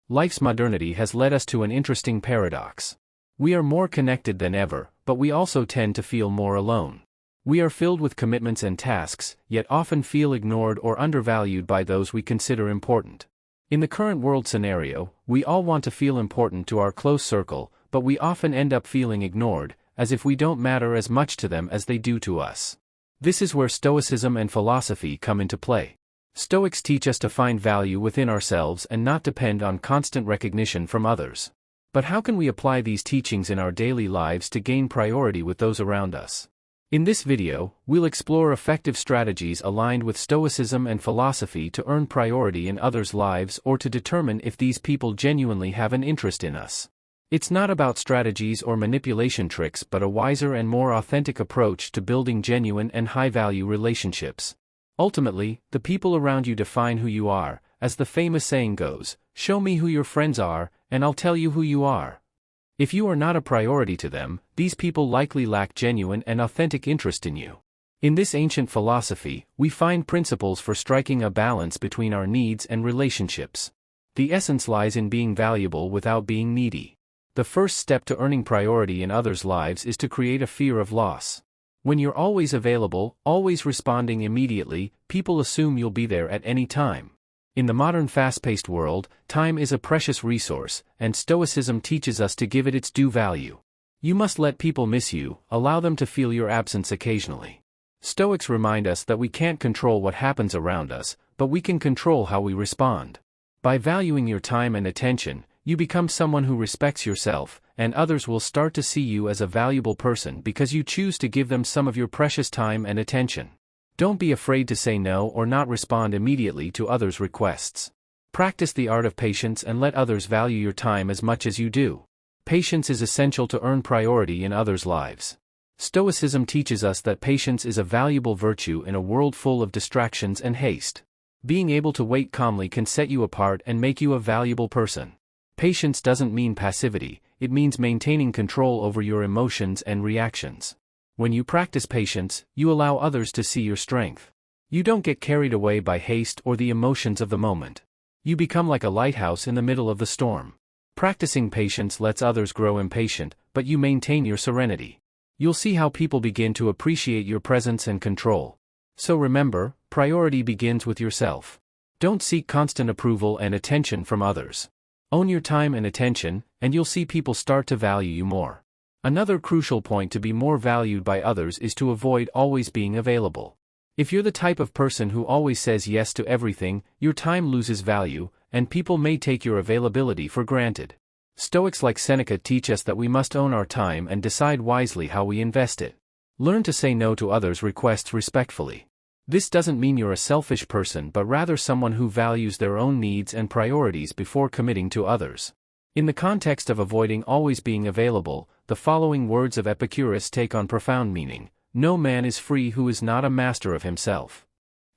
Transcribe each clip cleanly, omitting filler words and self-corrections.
Life's modernity has led us to an interesting paradox. We are more connected than ever, but we also tend to feel more alone. We are filled with commitments and tasks, yet often feel ignored or undervalued by those we consider important. In the current world scenario, we all want to feel important to our close circle, but we often end up feeling ignored, as if we don't matter as much to them as they do to us. This is where Stoicism and philosophy come into play. Stoics teach us to find value within ourselves and not depend on constant recognition from others. But how can we apply these teachings in our daily lives to gain priority with those around us? In this video, we'll explore effective strategies aligned with Stoicism and philosophy to earn priority in others' lives or to determine if these people genuinely have an interest in us. It's not about strategies or manipulation tricks but a wiser and more authentic approach to building genuine and high-value relationships. Ultimately, the people around you define who you are, as the famous saying goes, "Show me who your friends are, and I'll tell you who you are." If you are not a priority to them, these people likely lack genuine and authentic interest in you. In this ancient philosophy, we find principles for striking a balance between our needs and relationships. The essence lies in being valuable without being needy. The first step to earning priority in others' lives is to create a fear of loss. When you're always available, always responding immediately, people assume you'll be there at any time. In the modern fast-paced world, time is a precious resource, and Stoicism teaches us to give it its due value. You must let people miss you, allow them to feel your absence occasionally. Stoics remind us that we can't control what happens around us, but we can control how we respond. By valuing your time and attention, you become someone who respects yourself, and others will start to see you as a valuable person because you choose to give them some of your precious time and attention. Don't be afraid to say no or not respond immediately to others' requests. Practice the art of patience and let others value your time as much as you do. Patience is essential to earn priority in others' lives. Stoicism teaches us that patience is a valuable virtue in a world full of distractions and haste. Being able to wait calmly can set you apart and make you a valuable person. Patience doesn't mean passivity, it means maintaining control over your emotions and reactions. When you practice patience, you allow others to see your strength. You don't get carried away by haste or the emotions of the moment. You become like a lighthouse in the middle of the storm. Practicing patience lets others grow impatient, but you maintain your serenity. You'll see how people begin to appreciate your presence and control. So remember, priority begins with yourself. Don't seek constant approval and attention from others. Own your time and attention, and you'll see people start to value you more. Another crucial point to be more valued by others is to avoid always being available. If you're the type of person who always says yes to everything, your time loses value, and people may take your availability for granted. Stoics like Seneca teach us that we must own our time and decide wisely how we invest it. Learn to say no to others' requests respectfully. This doesn't mean you're a selfish person but rather someone who values their own needs and priorities before committing to others. In the context of avoiding always being available, the following words of Epicurus take on profound meaning: "No man is free who is not a master of himself."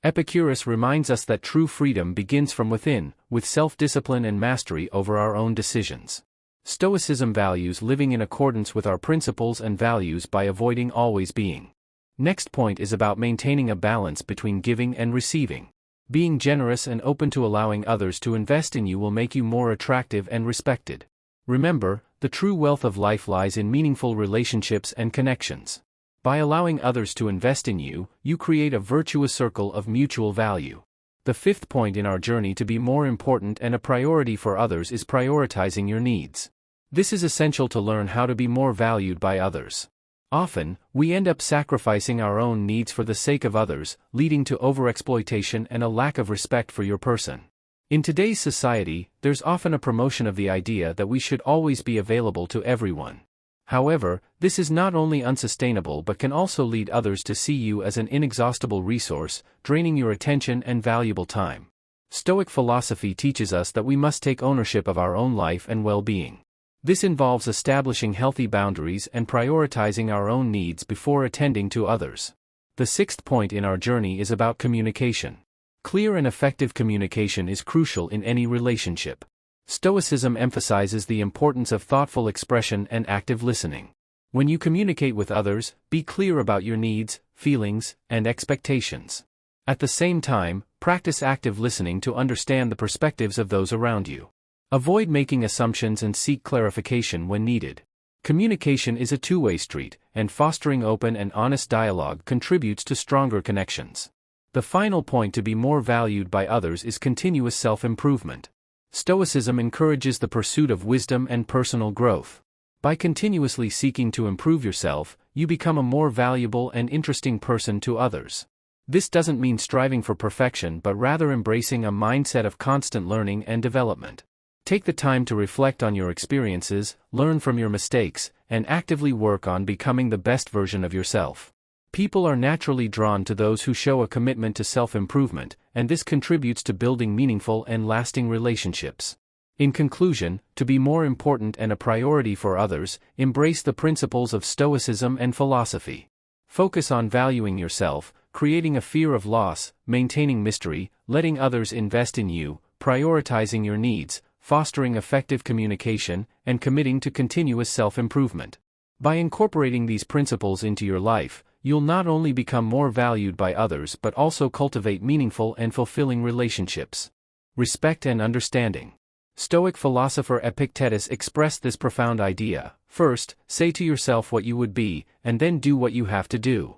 Epicurus reminds us that true freedom begins from within, with self-discipline and mastery over our own decisions. Stoicism values living in accordance with our principles and values by avoiding always being. Next point is about maintaining a balance between giving and receiving. Being generous and open to allowing others to invest in you will make you more attractive and respected. Remember, the true wealth of life lies in meaningful relationships and connections. By allowing others to invest in you, you create a virtuous circle of mutual value. The fifth point in our journey to be more important and a priority for others is prioritizing your needs. This is essential to learn how to be more valued by others. Often, we end up sacrificing our own needs for the sake of others, leading to overexploitation and a lack of respect for your person. In today's society, there's often a promotion of the idea that we should always be available to everyone. However, this is not only unsustainable but can also lead others to see you as an inexhaustible resource, draining your attention and valuable time. Stoic philosophy teaches us that we must take ownership of our own life and well-being. This involves establishing healthy boundaries and prioritizing our own needs before attending to others. The sixth point in our journey is about communication. Clear and effective communication is crucial in any relationship. Stoicism emphasizes the importance of thoughtful expression and active listening. When you communicate with others, be clear about your needs, feelings, and expectations. At the same time, practice active listening to understand the perspectives of those around you. Avoid making assumptions and seek clarification when needed. Communication is a two-way street, and fostering open and honest dialogue contributes to stronger connections. The final point to be more valued by others is continuous self-improvement. Stoicism encourages the pursuit of wisdom and personal growth. By continuously seeking to improve yourself, you become a more valuable and interesting person to others. This doesn't mean striving for perfection but rather embracing a mindset of constant learning and development. Take the time to reflect on your experiences, learn from your mistakes, and actively work on becoming the best version of yourself. People are naturally drawn to those who show a commitment to self-improvement, and this contributes to building meaningful and lasting relationships. In conclusion, to be more important and a priority for others, embrace the principles of Stoicism and philosophy. Focus on valuing yourself, creating a fear of loss, maintaining mystery, letting others invest in you, prioritizing your needs, fostering effective communication, and committing to continuous self-improvement. By incorporating these principles into your life, you'll not only become more valued by others but also cultivate meaningful and fulfilling relationships. Respect and understanding. Stoic philosopher Epictetus expressed this profound idea: first, say to yourself what you would be, and then do what you have to do.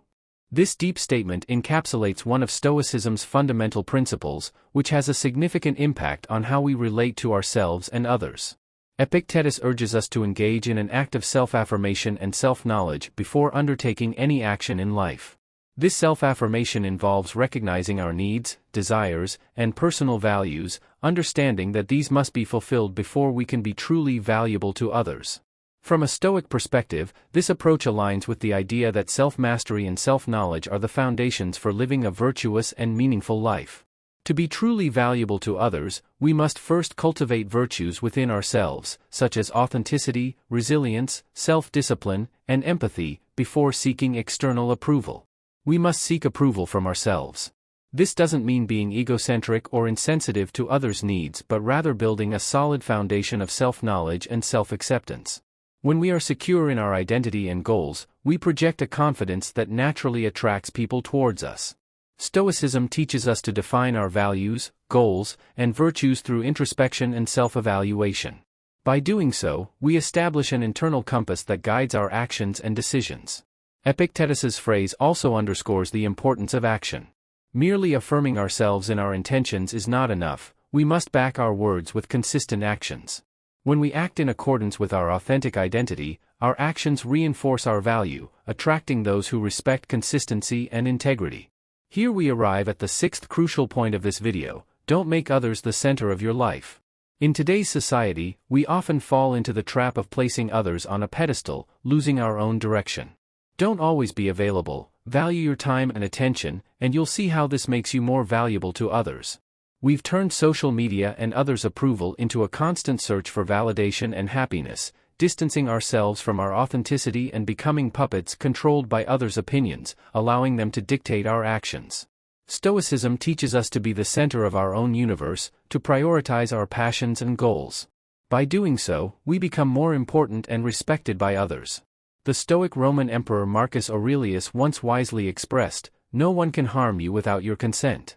This deep statement encapsulates one of Stoicism's fundamental principles, which has a significant impact on how we relate to ourselves and others. Epictetus urges us to engage in an act of self-affirmation and self-knowledge before undertaking any action in life. This self-affirmation involves recognizing our needs, desires, and personal values, understanding that these must be fulfilled before we can be truly valuable to others. From a Stoic perspective, this approach aligns with the idea that self-mastery and self-knowledge are the foundations for living a virtuous and meaningful life. To be truly valuable to others, we must first cultivate virtues within ourselves, such as authenticity, resilience, self-discipline, and empathy, before seeking external approval. We must seek approval from ourselves. This doesn't mean being egocentric or insensitive to others' needs but rather building a solid foundation of self-knowledge and self-acceptance. When we are secure in our identity and goals, we project a confidence that naturally attracts people towards us. Stoicism teaches us to define our values, goals, and virtues through introspection and self-evaluation. By doing so, we establish an internal compass that guides our actions and decisions. Epictetus's phrase also underscores the importance of action. Merely affirming ourselves in our intentions is not enough, we must back our words with consistent actions. When we act in accordance with our authentic identity, our actions reinforce our value, attracting those who respect consistency and integrity. Here we arrive at the sixth crucial point of this video: don't make others the center of your life. In today's society, we often fall into the trap of placing others on a pedestal, losing our own direction. Don't always be available, value your time and attention, and you'll see how this makes you more valuable to others. We've turned social media and others' approval into a constant search for validation and happiness, distancing ourselves from our authenticity and becoming puppets controlled by others' opinions, allowing them to dictate our actions. Stoicism teaches us to be the center of our own universe, to prioritize our passions and goals. By doing so, we become more important and respected by others. The Stoic Roman Emperor Marcus Aurelius once wisely expressed, "No one can harm you without your consent.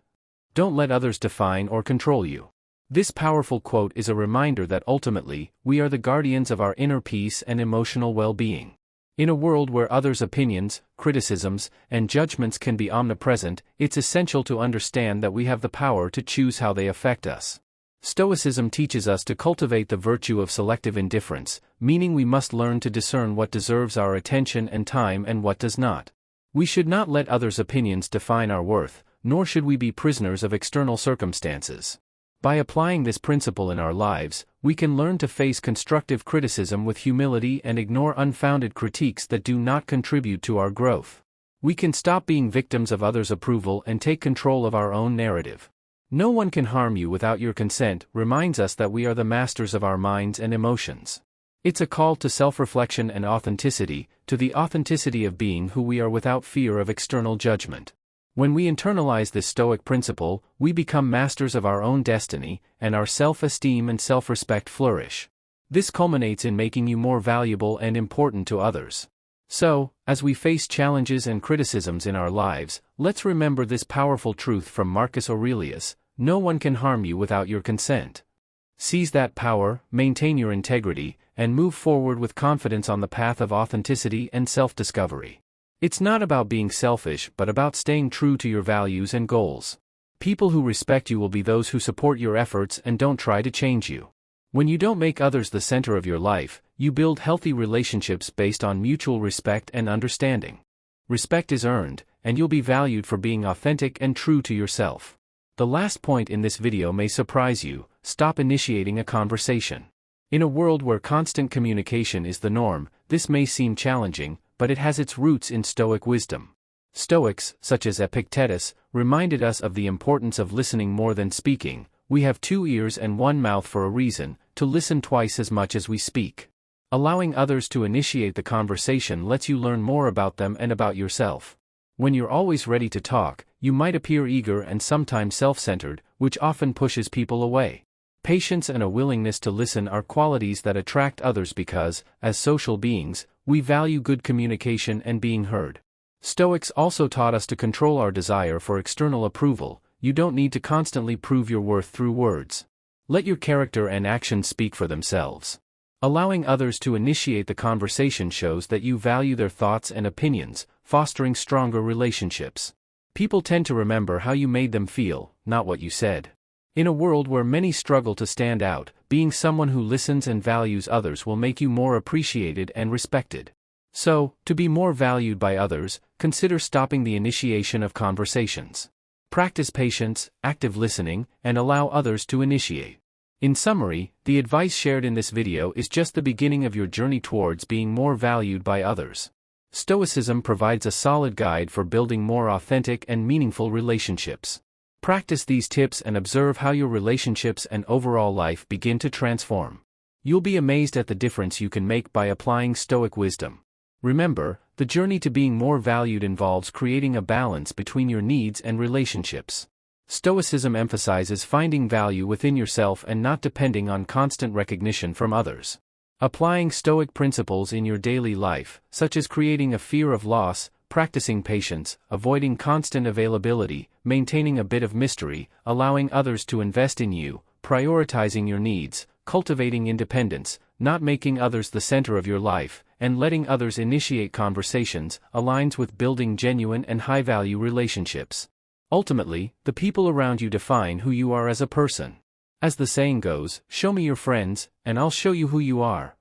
Don't let others define or control you." This powerful quote is a reminder that ultimately, we are the guardians of our inner peace and emotional well-being. In a world where others' opinions, criticisms, and judgments can be omnipresent, it's essential to understand that we have the power to choose how they affect us. Stoicism teaches us to cultivate the virtue of selective indifference, meaning we must learn to discern what deserves our attention and time and what does not. We should not let others' opinions define our worth, nor should we be prisoners of external circumstances. By applying this principle in our lives, we can learn to face constructive criticism with humility and ignore unfounded critiques that do not contribute to our growth. We can stop being victims of others' approval and take control of our own narrative. "No one can harm you without your consent" reminds us that we are the masters of our minds and emotions. It's a call to self-reflection and authenticity, to the authenticity of being who we are without fear of external judgment. When we internalize this Stoic principle, we become masters of our own destiny, and our self-esteem and self-respect flourish. This culminates in making you more valuable and important to others. So, as we face challenges and criticisms in our lives, let's remember this powerful truth from Marcus Aurelius: no one can harm you without your consent. Seize that power, maintain your integrity, and move forward with confidence on the path of authenticity and self-discovery. It's not about being selfish, but about staying true to your values and goals. People who respect you will be those who support your efforts and don't try to change you. When you don't make others the center of your life, you build healthy relationships based on mutual respect and understanding. Respect is earned, and you'll be valued for being authentic and true to yourself. The last point in this video may surprise you: stop initiating a conversation. In a world where constant communication is the norm, this may seem challenging, but it has its roots in Stoic wisdom. Stoics, such as Epictetus, reminded us of the importance of listening more than speaking. We have 2 ears and 1 mouth for a reason: to listen twice as much as we speak. Allowing others to initiate the conversation lets you learn more about them and about yourself. When you're always ready to talk, you might appear eager and sometimes self-centered, which often pushes people away. Patience and a willingness to listen are qualities that attract others because, as social beings, we value good communication and being heard. Stoics also taught us to control our desire for external approval. You don't need to constantly prove your worth through words. Let your character and actions speak for themselves. Allowing others to initiate the conversation shows that you value their thoughts and opinions, fostering stronger relationships. People tend to remember how you made them feel, not what you said. In a world where many struggle to stand out, being someone who listens and values others will make you more appreciated and respected. So, to be more valued by others, consider stopping the initiation of conversations. Practice patience, active listening, and allow others to initiate. In summary, the advice shared in this video is just the beginning of your journey towards being more valued by others. Stoicism provides a solid guide for building more authentic and meaningful relationships. Practice these tips and observe how your relationships and overall life begin to transform. You'll be amazed at the difference you can make by applying Stoic wisdom. Remember, the journey to being more valued involves creating a balance between your needs and relationships. Stoicism emphasizes finding value within yourself and not depending on constant recognition from others. Applying Stoic principles in your daily life, such as creating a fear of loss, practicing patience, avoiding constant availability, maintaining a bit of mystery, allowing others to invest in you, prioritizing your needs, cultivating independence, not making others the center of your life, and letting others initiate conversations, aligns with building genuine and high-value relationships. Ultimately, the people around you define who you are as a person. As the saying goes, show me your friends, and I'll show you who you are.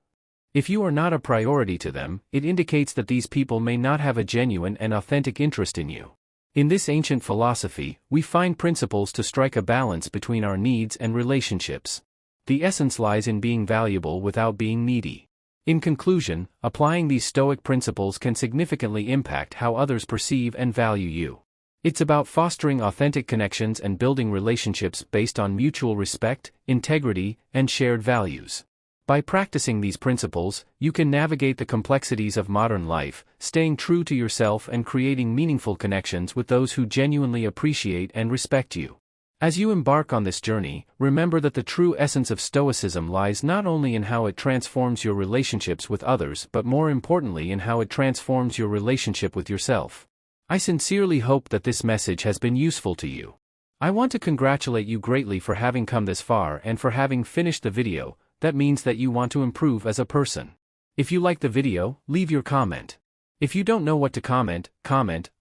If you are not a priority to them, it indicates that these people may not have a genuine and authentic interest in you. In this ancient philosophy, we find principles to strike a balance between our needs and relationships. The essence lies in being valuable without being needy. In conclusion, applying these Stoic principles can significantly impact how others perceive and value you. It's about fostering authentic connections and building relationships based on mutual respect, integrity, and shared values. By practicing these principles, you can navigate the complexities of modern life, staying true to yourself and creating meaningful connections with those who genuinely appreciate and respect you. As you embark on this journey, remember that the true essence of Stoicism lies not only in how it transforms your relationships with others but more importantly in how it transforms your relationship with yourself. I sincerely hope that this message has been useful to you. I want to congratulate you greatly for having come this far and for having finished the video. That means that you want to improve as a person. If you like the video, leave your comment. If you don't know what to comment,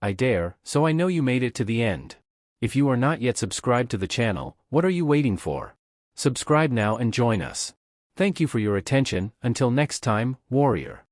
I dare, so I know you made it to the end. If you are not yet subscribed to the channel, what are you waiting for? Subscribe now and join us. Thank you for your attention. Until next time, warrior.